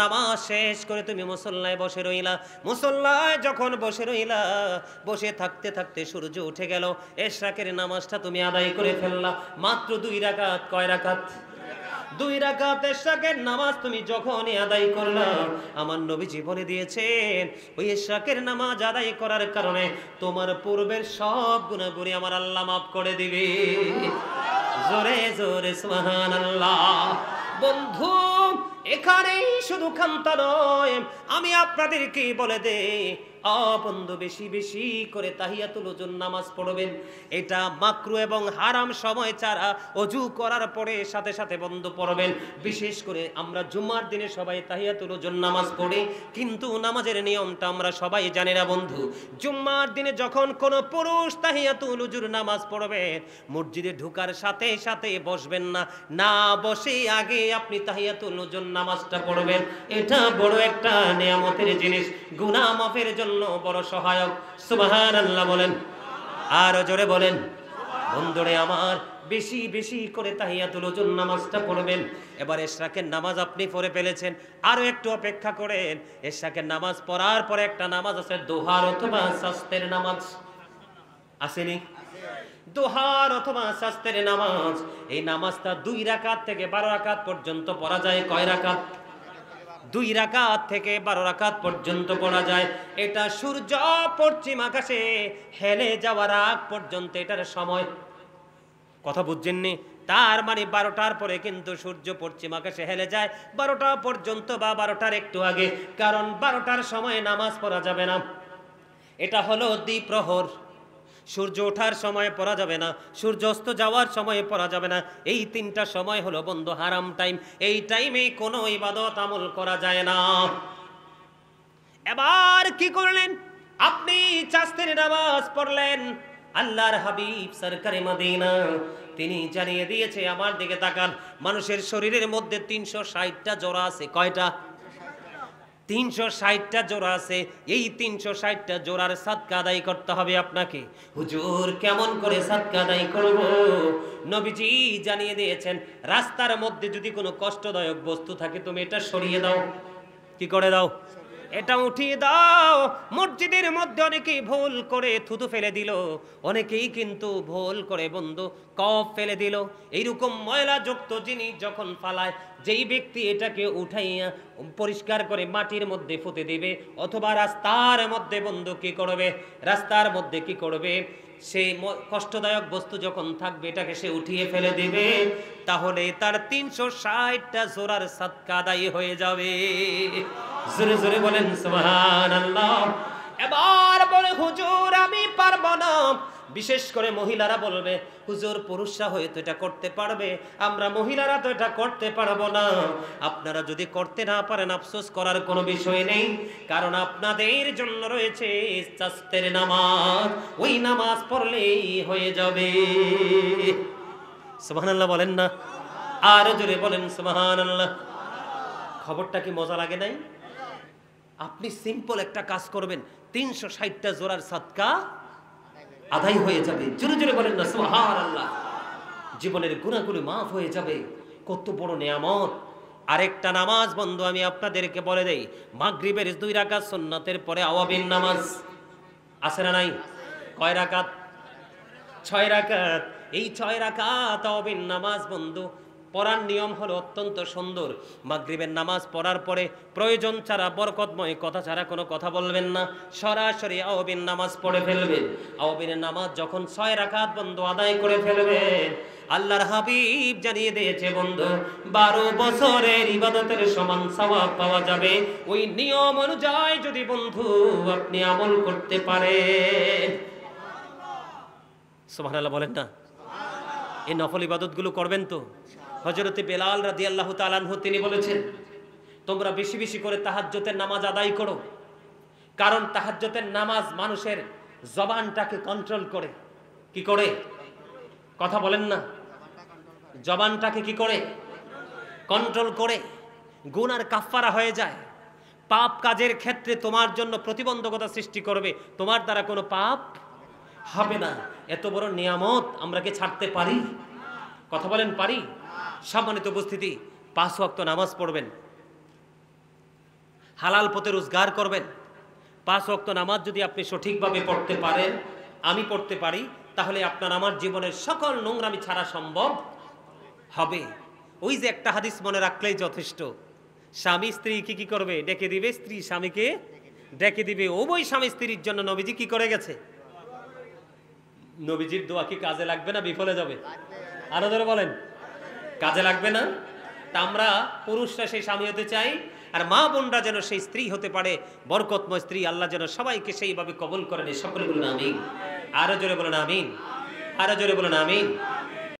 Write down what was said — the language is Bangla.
নামাজ শেষ করে তুমি মুসল্লায় বসে রইলা। মুসল্লায় যখন বসে রইলা, বসে থাকতে থাকতে সূর্য উঠে গেল, এশরাকের নামাজটা তুমি আদায় করে ফেললা। মাত্র 2 রাকাত। কয় রাকাত? 2 রাকাত এশরাকের নামাজ তুমি যখনই আদায় করলা, আমার নবীজি বলে দিয়েছেন ওই এশরাকের নামাজ আদায় করার কারণে তোমার পূর্বের সব গুনাহগুলি আমার আল্লাহ মাফ করে দিবে। জোরে জোরে সুবহানাল্লাহ। বন্ধু, এখানেই শুধু ক্ষমতা নয়, আমি আপনাদেরকে বলে দেই, বন্ধু বেশি বেশি করে তাহিয়াতুল ওযুর নামাজ পড়বেন। এটা মাকরু এবং হারাম সময় ছাড়া ওযু করার পরে সাথে সাথে বন্ধু পড়বেন। বিশেষ করে আমরা জুমার দিনে সবাই তাহিয়াতুল ওযুর নামাজ পড়ি, কিন্তু নামাজের নিয়মটা আমরা সবাই জানি না বন্ধু। জুমার দিনে যখন কোনো পুরুষ তাহিয়াতুল ওযুর নামাজ পড়বে, মসজিদে ঢোকার সাথে সাথে বসবেন না, না বসে আগে আপনি তাহিয়াতুল ওযুর নামাজটা পড়বেন। এটা বড় একটা নিয়ামতের জিনিস, গুনাহ মাফের জন্য বড় সহায়ক। সুবহানাল্লাহ বলেন, আর জোরে বলেন। বন্ধুরে আমার, বেশি বেশি করে তাহিয়াতুল ওযুর নামাজটা পড়বেন। এবার এশরাকের নামাজ আপনি পড়ে ফেলেছেন, আরো একটু অপেক্ষা করেন। এশরাকের নামাজ পড়ার পরে একটা নামাজ আছে দোহার অথবা শাস্তের নামাজ। আসেনি? দোহার অথবা শাস্তের নামাজ। এই নামাজটা 2 রাকাত থেকে 12 রাকাত পর্যন্ত পড়া যায়। কয় রাকাত? 2 রাকাত থেকে 12 রাকাত পর্যন্ত পড়া যায়। এটা সূর্য পশ্চিম আকাশে হেলে যাওয়ার আগ পর্যন্ত এটার সময়। কথা বুঝছেননি? তার মানে 12টার পরে কিন্তু সূর্য পশ্চিম আকাশে হেলে যায় 12টা পর্যন্ত বা 12টার একটু আগে, কারণ 12টার সময় নামাজ পড়া যাবে না। এটা হলো দ্বিপ্রহর। সূর্য ওঠার সময় পড়া যাবে না, সূর্য অস্ত যাওয়ার সময় পড়া যাবে না। এই 3টা সময় হলো বন্ধু হারাম টাইম। এই টাইমে কোনো ইবাদত আমল করা যায় না। এবার কি করলেন আপনি? চাস্তের নামাজ পড়লেন। আল্লাহর হাবিব সরকারে মদিনা তিনি জানিয়ে দিয়েছে, আমার দিকে তাকান, মানুষের শরীরের মধ্যে 360টা জোড়া আছে। কয়টা? 360টা জোড়া আছে। এই 360টা জোড়ার সাদকা আদায় করতে হবে আপনাকে। হুজুর কেমন করে সাদকা আদায় করব? নবীজি জানিয়ে দিয়েছেন, রাস্তার মধ্যে যদি কোনো কষ্টদায়ক বস্তু থাকে তুমি এটা সরিয়ে দাও। কি করে দাও? এটা উঠিয়ে দাও। মসজিদের মধ্যে অনেকেই ভুল করে থুতু ফেলে দিল, অনেকেই কিন্তু ভুল করে বন্ধু কফ ফেলে দিল। এইরকম ময়লাযুক্ত জিনিস যখন ফালায়, যেই ব্যক্তি এটাকে উঠাইয়া পরিষ্কার করে মাটির মধ্যে পুঁতে দিবে, অথবা রাস্তার মধ্যে বন্ধু কি করবে? রাস্তার মধ্যে কি করবে? সেই কষ্টদায়ক বস্তু যখন থাকবে এটাকে সে উঠিয়ে ফেলে দিবে, তাহলে তার 360টা জোড়ার সাদকা আদায় হয়ে যাবে। জোরে জোরে বলেন সুবহানাল্লাহ। এবার বলে, হুজুর আমি পারবো না। বিশেষ করে মহিলারা বলবে, হুজুর পুরুষরা হয়তো এটা করতে পারবে, আমরা মহিলারা তো এটা করতে পারবো না। আপনারা যদি করতে না পারেন, আফসোস করার কোনো বিষয় নেই, কারণ আপনাদের জন্য রয়েছে চাস্তের নামাজ। ওই নামাজ পড়লেই হয়ে যাবে। সুবহানাল্লাহ বলেন না, আর জোরে বলেন সুবহানাল্লাহ। খবরটা কি মজা লাগে নাই? আপনি সিম্পল একটা কাজ করবেন, 360টা জোড়ার সাদকা আদায় হয়ে যাবে। জোরে জোরে বলেন না সুবহানাল্লাহ। জীবনের গুনাহগুলো মাফ হয়ে যাবে। কত বড় নিয়ামত। আরেকটা নামাজ বন্ধু আমি আপনাদেরকে বলে দেই, মাগরিবের 2 রাকাত সুন্নাতের পরে আওয়াবিন নামাজ আছে না নাই? কয় রাকাত? 6 রাকাত। এই 6 রাকাত আওয়াবিন নামাজ বন্ধু পড়ার নিয়ম হলো অত্যন্ত সুন্দর। মাগরিবের নামাজ পড়ার পরে প্রয়োজন ছাড়া, বরকতময় কথা ছাড়া কোনো কথা বলবেন না, সরাসরি আওয়াবিন নামাজ পড়ে ফেলবেন। আওয়াবিনের নামাজ যখন 6 রাকাত বন্ধু আদায় করে ফেলবেন, আল্লাহর হাবিব জানিয়ে দিয়েছে বন্ধু 12 বছরের ইবাদতের সমান সওয়াব পাওয়া যাবে। ওই নিয়ম অনুযায়ী যদি বন্ধু আপনি আমল করতে পারেন। সুবহানাল্লাহ বলেন না। এই নফল ইবাদতগুলো করবেন তো? হযরতে বেলাল রাদিয়াল্লাহু তাআলা আনহু তিনি বলেছেন, তোমরা বেশি বেশি করে তাহাজ্জুদের নামাজ আদায় করো, কারণ তাহাজ্জুদের নামাজ মানুষের জবানটাকে কন্ট্রোল করে। কি করে? কথা বলেন না। জবানটাকে কি করে? কন্ট্রোল করে। গুনার কাফফারা হয়ে যায়। পাপ কাজের ক্ষেত্রে তোমার জন্য প্রতিবন্ধকতা সৃষ্টি করবে, তোমার দ্বারা কোনো পাপ হবে না। এত বড় নিয়ামত আমরা কি ছাড়তে পারি? কথা বলেন পারি? সম্মানিত উপস্থিতি, 5 ওয়াক্ত নামাজ পড়বেন। হালাল পথে রোজগার করবেন। 5 ওয়াক্ত নামাজ যদি আপনি সঠিকভাবে পড়তে পারেন, আমি পড়তে পারি, তাহলে আপনার আমার জীবনের সকল নোংরামি ছাড়া সম্ভব হবে। ওই যে একটা হাদিস মনে রাখলেই যথেষ্ট, স্বামী স্ত্রী কি করবে? ডেকে দিবে, স্ত্রী স্বামীকে ডেকে দিবে। উভয় স্বামী স্ত্রীর জন্য নবীজি কি করে গেছে? নবীজির দোয়া কি কাজে লাগবে না বিফলে যাবে? আরো ধরে বলেন, কাজে লাগবে না? তা আমরা পুরুষরা সেই স্বামী হতে চাই, আর মা বোনরা যেন সেই স্ত্রী হতে পারে, বরকতময় স্ত্রী। আল্লাহ যেন সবাইকে সেইভাবে কবুল করেন। সকলে বলেন আমিন। আরো জোরে বলেন আমিন। আরো জোরে বলেন আমিন।